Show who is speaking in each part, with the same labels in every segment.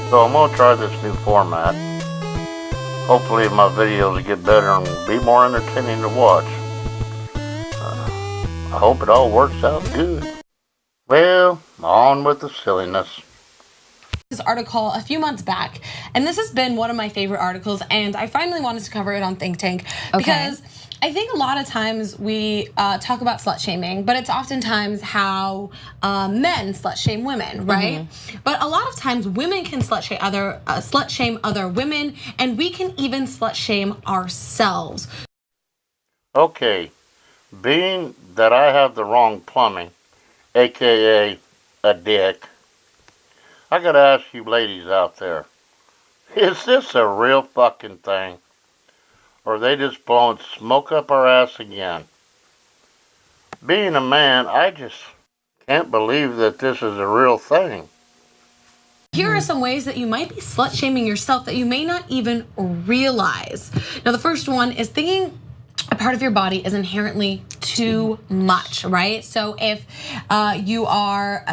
Speaker 1: So I'm going to try this new format. Hopefully my videos will get better and be more entertaining to watch. I hope it all works out good. Well, on with the silliness.
Speaker 2: This article a few months back, and this has been one of my favorite articles, and I finally wanted to cover it on Think Tank because I think a lot of times we talk about slut shaming, but it's oftentimes how men slut shame women, right? But a lot of times women can slut shame other women, and we can even slut shame ourselves.
Speaker 1: Okay, being that I have the wrong plumbing, aka a dick, I gotta ask you ladies out there, is this a real fucking thing? Or are they just blowing smoke up our ass again? Being a man, I just can't believe that this is a real thing.
Speaker 2: Here are some ways that you might be slut shaming yourself that you may not even realize. Now, the first one is thinking a part of your body is inherently too much, right? So if I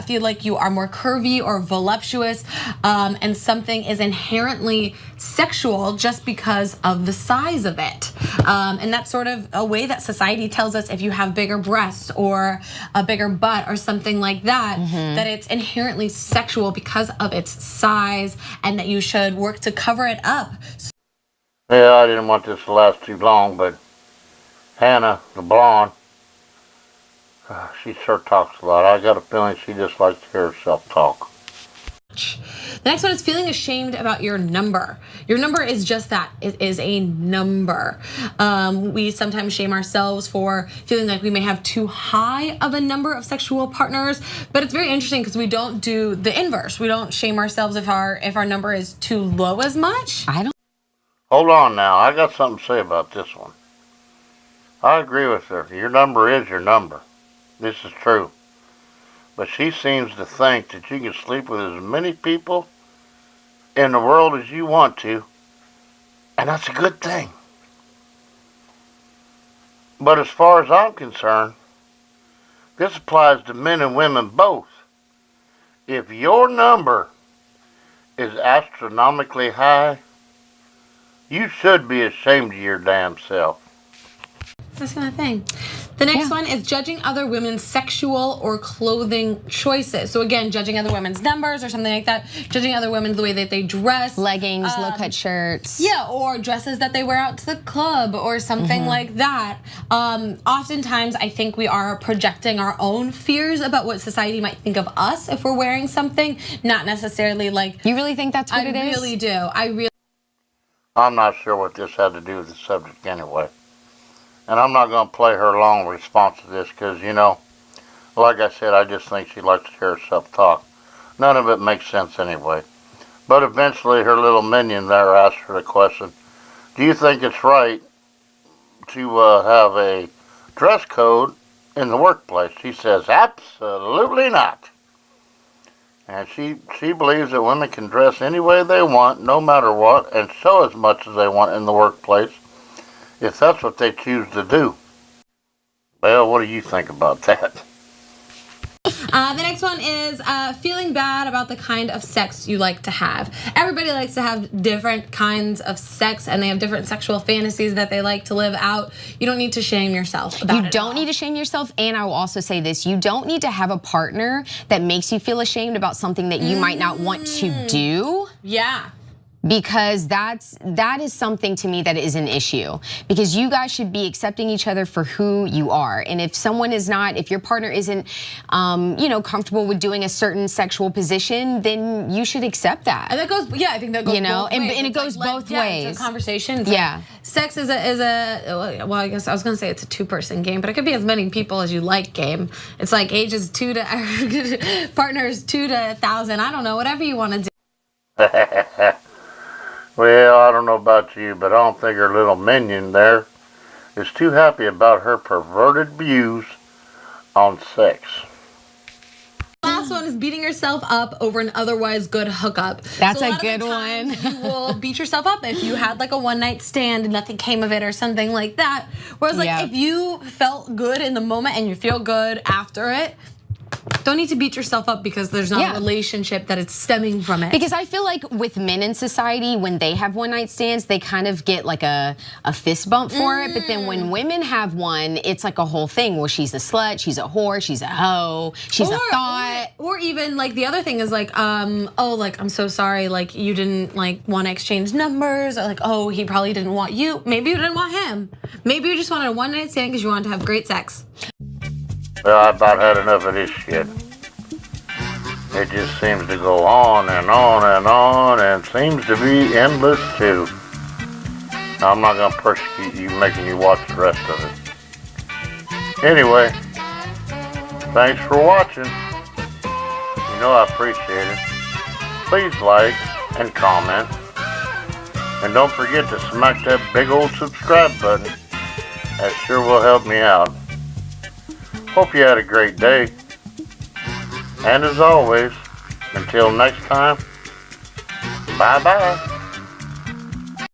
Speaker 2: feel like you are more curvy or voluptuous, and something is inherently sexual just because of the size of it. And that's sort of a way that society tells us if you have bigger breasts or a bigger butt or something like that, that it's inherently sexual because of its size and that you should work to cover it up.
Speaker 1: Yeah, I didn't want this to last too long, but Hannah, the blonde, she sure talks a lot. I got a feeling she just likes to hear herself talk.
Speaker 2: The next one is feeling ashamed about your number. Your number is just that. It is a number. We sometimes shame ourselves for feeling like we may have too high of a number of sexual partners, but it's very interesting because we don't do the inverse. We don't shame ourselves if our number is too low as much.
Speaker 1: Hold on now, I got something to say about this one. I agree with her. Your number is your number. This is true. But she seems to think that you can sleep with as many people in the world as you want to, and that's a good thing. But as far as I'm concerned, this applies to men and women both. If your number is astronomically high, you should be ashamed of your damn self.
Speaker 2: That's kind of thing. The next one is judging other women's sexual or clothing choices. So again, judging other women's numbers or something like that. Judging other women the way that they dress.
Speaker 3: Leggings, low-cut shirts.
Speaker 2: Yeah, or dresses that they wear out to the club or something like that. Oftentimes, I think we are projecting our own fears about what society might think of us if we're wearing something. Not necessarily like...
Speaker 3: You really think that's what it is?
Speaker 2: I really do.
Speaker 1: I'm not sure what this had to do with the subject anyway. And I'm not going to play her long response to this because, you know, like I said, I just think she likes to hear herself talk. None of it makes sense anyway. But eventually her little minion there asked her the question, do you think it's right to have a dress code in the workplace? She says, absolutely not. And she believes that women can dress any way they want, no matter what, and show as much as they want in the workplace, if that's what they choose to do. Well, what do you think about that?
Speaker 2: The next one is feeling bad about the kind of sex you like to have. Everybody likes to have different kinds of sex and they have different sexual fantasies that they like to live out. You don't need to shame yourself about it.
Speaker 3: You don't need to shame yourself, and I will also say this, you don't need to have a partner that makes you feel ashamed about something that you might not want to do.
Speaker 2: Yeah.
Speaker 3: Because that is something to me that is an issue, because you guys should be accepting each other for who you are. And if someone is not, if your partner isn't, you know, comfortable with doing a certain sexual position, then you should accept that.
Speaker 2: And that goes, yeah, I think that goes,
Speaker 3: you know,
Speaker 2: both ways.
Speaker 3: And it goes both ways.
Speaker 2: It's a conversation.
Speaker 3: Yeah.
Speaker 2: Sex is a well, I guess I was gonna say it's a two-person game, but it could be as many people as you like game. It's like ages 2 to partners 2 to 1,000. I don't know, whatever you want to do.
Speaker 1: Well, I don't know about you, but I don't think her little minion there is too happy about her perverted views on sex.
Speaker 2: Last one is beating yourself up over an otherwise good hookup.
Speaker 3: That's
Speaker 2: so
Speaker 3: a good one.
Speaker 2: You will beat yourself up if you had like a one-night stand and nothing came of it or something like that. Whereas like if you felt good in the moment and you feel good after it, don't need to beat yourself up because there's not a relationship that it's stemming from it.
Speaker 3: Because I feel like with men in society, when they have one night stands, they kind of get like a fist bump for it. But then when women have one, it's like a whole thing. Well, she's a slut, she's a whore, she's a hoe, she's a thought.
Speaker 2: Or even like the other thing is like, oh, like I'm so sorry, like you didn't like want to exchange numbers, or like, oh, he probably didn't want you. Maybe you didn't want him. Maybe you just wanted a one night stand because you wanted to have great sex.
Speaker 1: Well, I about had enough of this shit. It just seems to go on and on and on, and seems to be endless too. Now, I'm not gonna persecute you, making you watch the rest of it. Anyway, thanks for watching. You know I appreciate it. Please like and comment. And don't forget to smack that big old subscribe button. That sure will help me out. Hope you had a great day. And as always, until next time, bye-bye.